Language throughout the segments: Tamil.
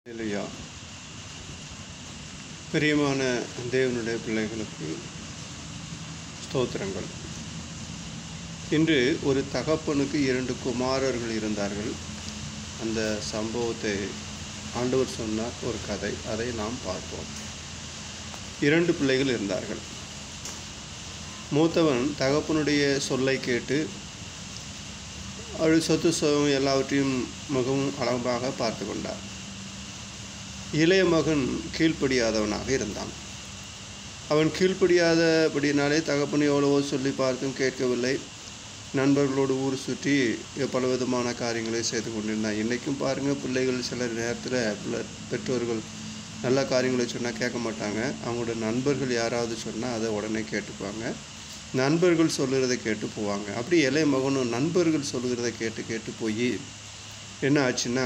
ஹல்லேலூயா. பிரியமான தேவனுடைய பிள்ளைகளுக்கு ஸ்தோத்திரங்கள். இன்று ஒரு தகப்பனுக்கு 2 குமாரர்கள் இருந்தார்கள். அந்த சம்பவத்தை ஆண்டவர் சொன்ன ஒரு கதை, அதை நாம் பார்ப்போம். 2 பிள்ளைகள் இருந்தார்கள். மூத்தவன் தகப்பனுடைய சொல்லை கேட்டு சொத்து சுகம் எல்லாவற்றையும் மிகவும் அழகாக பார்த்து கொண்டார். இளைய மகன் கீழ்ப்படியாதவனாக இருந்தான். அவன் கீழ்ப்படியாதபடினாலே தகப்பன் எவ்வளவோ சொல்லி பார்த்தும் கேட்கவில்லை. நண்பர்களோடு ஊர் சுற்றி பலவிதமான காரியங்களை செய்து கொண்டிருந்தான். இன்றைக்கும் பாருங்கள், பிள்ளைகள் சில நேரத்தில் பெற்றோர்கள் நல்ல காரியங்களை சொன்னால் கேட்க மாட்டாங்க. அவங்களோட நண்பர்கள் யாராவது சொன்னால் அதை உடனே கேட்டுக்குவாங்க. நண்பர்கள் சொல்லுறதை கேட்டு போவாங்க. அப்படி இளைய மகனும் நண்பர்கள் சொல்லுகிறத கேட்டு போய் என்ன ஆச்சுன்னா,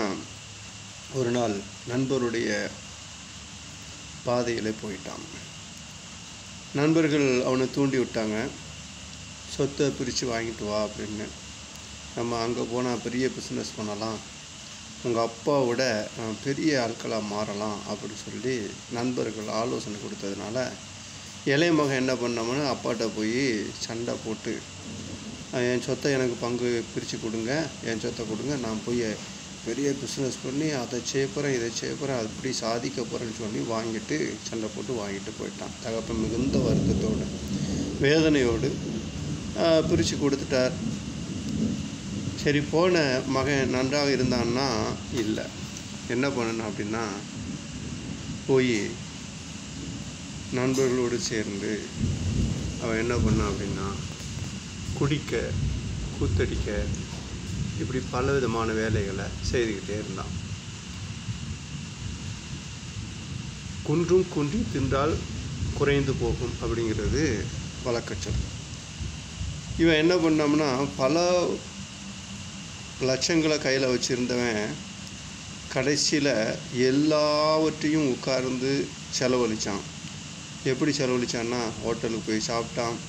ஒரு நாள் நண்பருடைய பாதையில் போயிட்டான். நண்பர்கள் அவனை தூண்டி விட்டாங்க, சொத்தை பிரித்து வாங்கிட்டு வா அப்படின்னு. நம்ம அங்கே போனால் பெரிய பிஸ்னஸ் பண்ணலாம், உங்கள் அப்பாவோட பெரிய ஆட்களாக மாறலாம் அப்படின்னு சொல்லி நண்பர்கள் ஆலோசனை கொடுத்ததுனால இளைய மகன் என்ன பண்ணோம்னா அப்பாட்ட போய் சண்டை போட்டு, என் சொத்தை எனக்கு பங்கு பிரித்து கொடுங்க, என் சொத்தை கொடுங்க, நான் போய் பெரிய பிஸ்னஸ் பண்ணி அதை செய்ய போகிறேன், இதை செய்ய போகிறேன், அப்படி சாதிக்க போகிறேன்னு சொல்லி வாங்கிட்டு சண்டை போட்டு வாங்கிட்டு போயிட்டான். தகப்பன் மிகுந்த வருத்தத்தோடு வேதனையோடு பிரித்து கொடுத்துட்டார். சரி, போன மகன் நன்றாக இருந்தான்னா இல்லை. என்ன பண்ணணும் அப்படின்னா, போய் நண்பர்களோடு சேர்ந்து அவன் என்ன பண்ணான் அப்படின்னா, குடிக்க, கூத்தடிக்க, இப்படி பல விதமான வேலைகளை செய்துக்கிட்டே இருந்தான். குன்றும் குன்றி தின்றால் குறைந்து போகும் அப்படிங்கிறது வழக்கச்சொல். இவன் என்ன பண்ணோம்னா, பல லட்சங்களை கையில் வச்சுருந்தவன் கடைசியில் எல்லாவற்றையும் உட்கார்ந்து செலவழித்தான். எப்படி செலவழித்தான்னா, ஹோட்டலுக்கு போய் சாப்பிட்டான்,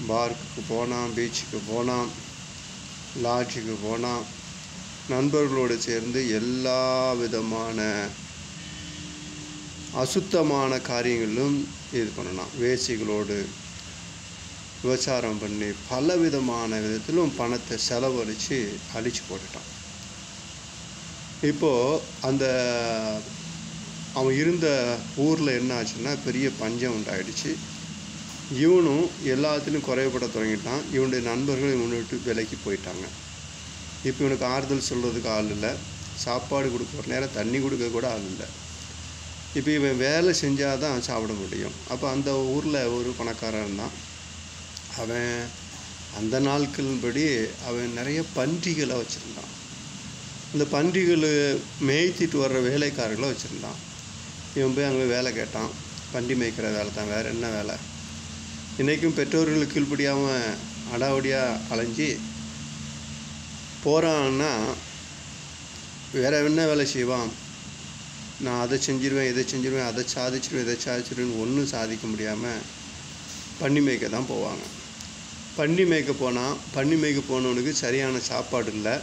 பார்க்குக்கு போனான், பீச்சுக்கு போனான், லாட்ஜுக்கு போனான். நண்பர்களோடு சேர்ந்து எல்லா விதமான அசுத்தமான காரியங்களும் இது பண்ணலாம். வேசிகளோடு விபச்சாரம் பண்ணி பல விதமான விதத்திலும் பணத்தை செலவழித்து அழித்து போட்டுட்டான். இப்போது அந்த அவன் இருந்த ஊரில் என்ன ஆச்சுன்னா, பெரிய பஞ்சம் உண்டாயிடுச்சு. இவனும் எல்லாத்துலேயும் குறைபட தொடங்கிட்டான். இவனுடைய நண்பர்கள் இவனை விட்டு விலைக்கு போயிட்டாங்க. இப்போ இவனுக்கு ஆறுதல் சொல்கிறதுக்கு ஆள் இல்லை, சாப்பாடு கொடுக்க ஒரு நேரம் தண்ணி கொடுக்க கூட ஆள் இல்லை. இப்போ இவன் வேலை செஞ்சால் தான் சாப்பிட முடியும். அப்போ அந்த ஊரில் ஒரு பணக்காரன் இருந்தான். அவன் அந்த நாட்களின்படி அவன் நிறைய பன்றிகளை வச்சுருந்தான். அந்த பன்றிகளை மேய்த்திட்டு வர்ற வேலைக்காரர்களை வச்சுருந்தான். இவன் போய் அங்கே வேலை கேட்டான். பன்றி மேய்க்கிற வேலை தான், வேறு என்ன வேலை? இன்றைக்கும் பெற்றோர்களுக்கு கீழ்ப்படியாமல் அடாவடியாக அலைஞ்சி போகிறான்னா வேறு என்ன வேலை செய்வான்? நான் அதை செஞ்சிருவேன், இதை செஞ்சிருவேன், அதை சாதிச்சிருவேன், இதை சாதிச்சிருவேன், ஒன்றும் சாதிக்க முடியாமல் பன்றி மேய்க்க தான் போவாங்க. பன்றி மேய்க்க போனவனுக்கு சரியான சாப்பாடு இல்லை.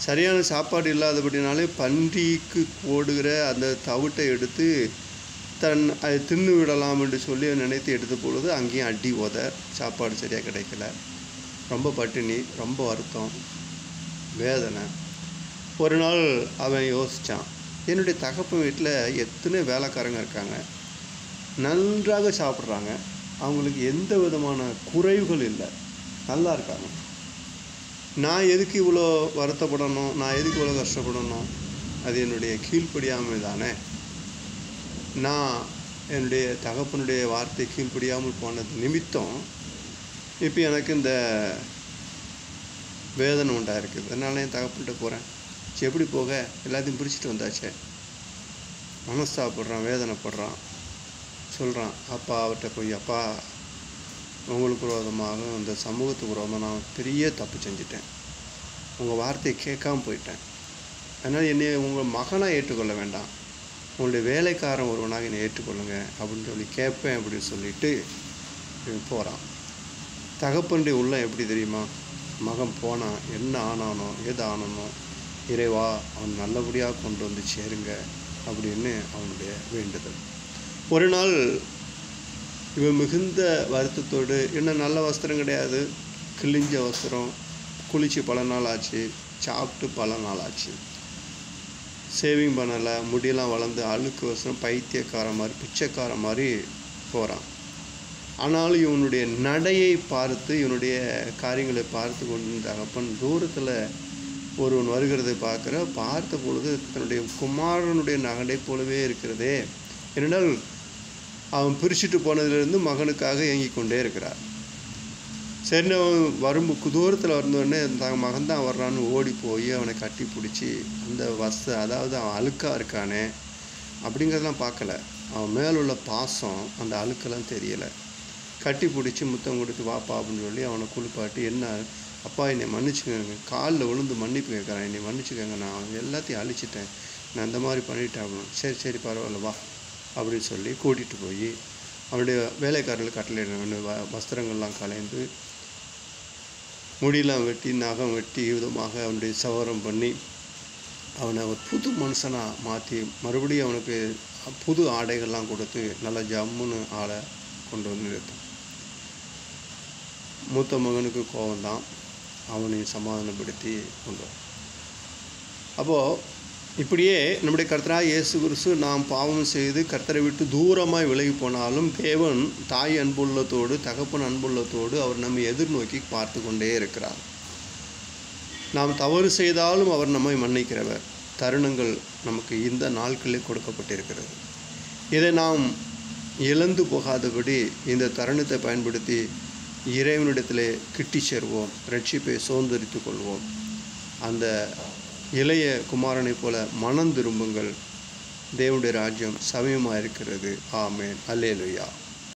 சரியான சாப்பாடு இல்லாதபடினாலே பன்றிக்கு போடுகிற அந்த தவிட்டை எடுத்து அதை தின்னு விடலாம் என்று சொல்லி நினைத்து எடுத்த பொழுது அங்கேயும் அடி உத, சாப்பாடு சரியாக கிடைக்கல. ரொம்ப பட்டினி, ரொம்ப வருத்தம், வேதனை. ஒரு நாள் அவன் யோசித்தான், என்னுடைய தகப்பன் வீட்டில் எத்தனை வேலைக்காரங்க இருக்காங்க, நன்றாக சாப்பிட்றாங்க, அவங்களுக்கு எந்த விதமான குறைவுகள் இல்லை, நல்லா இருக்காங்க. நான் எதுக்கு இவ்வளோ வருத்தப்படணும், நான் எதுக்கு இவ்வளோ கஷ்டப்படணும்? அது என்னுடைய கீழ்ப்படியாமல் தானே. நான் என்னுடைய தகப்பனுடைய வார்த்தை கீழ்ப்படியாமல் போனது நிமித்தம் இப்போ எனக்கு இந்த வேதனை உண்டாயிருக்குது. அதனால என் தகப்பன்கிட்ட போகிறேன். எப்படி போக, எல்லாத்தையும் பிரிச்சுட்டு வந்தாச்சே. மனஸ்தாப்படுறான், வேதனைப்படுறான், சொல்கிறான். அப்பா அவர்கிட்ட போய், அப்பா உங்களுக்கு விரோதமாக, இந்த சமூகத்துக்கு விரோதமாக நான் பெரிய தப்பு செஞ்சிட்டேன், உங்கள் வார்த்தையை கேட்காம போயிட்டேன். அதனால் என்னை உங்கள் மகனாக ஏற்றுக்கொள்ள வேண்டாம், உங்களுடைய வேலைக்காரன் ஒருவனாக என்னை ஏற்றுக்கொள்ளுங்க அப்படின்னு சொல்லி கேட்பேன் அப்படின்னு சொல்லிட்டு போகிறான். தகப்பனுடைய உள்ளம் எப்படி தெரியுமா? மகன் போனான், என்ன ஆனானோ, எது ஆனானோ, இறைவா அவன் நல்லபடியாக கொண்டு வந்து சேருங்க அப்படின்னு அவனுடைய வேண்டுதல். ஒரு நாள் இவன் மிகுந்த வருத்தத்தோடு, இன்னும் நல்ல வஸ்திரம் கிடையாது, கிழிஞ்ச வஸ்திரம், குளித்து பல நாள் ஆச்சு, சாப்பிட்டு பல நாள் ஆச்சு, சேவிங் பண்ணலை, முடியெல்லாம் வளர்ந்து அழுக்கு வஸ்திரம், பைத்தியக்கார மாதிரி பிச்சைக்கார மாதிரி போகிறான். ஆனாலும் இவனுடைய நடையை பார்த்து, இவனுடைய காரியங்களை பார்த்து கொண்டிருந்த தகப்பன் தூரத்தில் ஒருவன் வருகிறதை பார்த்த பொழுது தன்னுடைய குமாரனுடைய நகடை போலவே இருக்கிறதே. ஏனென்றால் அவன் பிரிச்சுட்டு போனதிலிருந்து மகனுக்காக ஏங்கி கொண்டே இருக்கிறார். சரி, அவன் தூரத்தில் வந்தோடனே தன் மகன் தான் வர்றான்னு ஓடி போய் அவனை கட்டி பிடிச்சி அந்த அதாவது அவன் அழுக்காக இருக்கானே அப்படிங்கிறதெல்லாம் பார்க்கல. அவன் மேலுள்ள பாசம் அந்த அழுக்கெல்லாம் தெரியலை. கட்டி பிடிச்சி முத்தம் கொடுத்து வாப்பா அப்படின்னு சொல்லி அவனை குளிப்பாட்டி, என்ன அப்பா என்னை மன்னிச்சுக்கோங்க, காலில் விழுந்து மன்னிப்பு கேட்குறேன், என்னை மன்னிச்சுக்கோங்க, நான் எல்லாத்தையும் அழிச்சிட்டேன், நான் இந்த மாதிரி பண்ணிட்டேன் அப்படின்னு. சரி பரவாயில்ல வா அப்படின்னு சொல்லி கூட்டிகிட்டு போய் அவனுடைய வேலைக்காரர்கள் கட்டளையிட வஸ்திரங்கள்லாம் கலைந்து முடியெல்லாம் வெட்டி நகம் வெட்டி விதமாக அவனுடைய சவரம் பண்ணி அவனை ஒரு புது மனுஷனாக மாற்றி மறுபடியும் அவனுக்கு புது ஆடைகள்லாம் கொடுத்து நல்லா ஜம்முன்னு ஆளை கொண்டு வந்து நிறுத்தான். மூத்த மகனுக்கு கோபம்தான், அவனையும் சமாதானப்படுத்தி கொண்டு வரும். அப்போது இப்படியே நம்முடைய கர்த்தராகிய இயேசு கிறிஸ்து நாம் பாவம் செய்து கர்த்தரை விட்டு தூரமாய் விலகி போனாலும் தேவன் தாய் அன்புள்ளத்தோடு தகப்பன் அன்புள்ளத்தோடு அவர் நம்மை எதிர்நோக்கி பார்த்து கொண்டே இருக்கிறார். நாம் தவறு செய்தாலும் அவர் நம்மை மன்னிக்கிறவர். தருணங்கள் நமக்கு இந்த நாட்களில் கொடுக்கப்பட்டிருக்கிறது. இதை நாம் இழந்து போகாதபடி இந்த தருணத்தை பயன்படுத்தி இறைவனிடத்திலே கிட்டி சேர்வோம், ரட்சிப்பை சுதந்திரித்து கொள்வோம். அந்த இளைய குமாரனைப் போல மனம் திரும்புங்கள், தேவனுடைய ராஜ்யம் சமயமாக இருக்கிறது. ஆமென். அல்லேலூயா.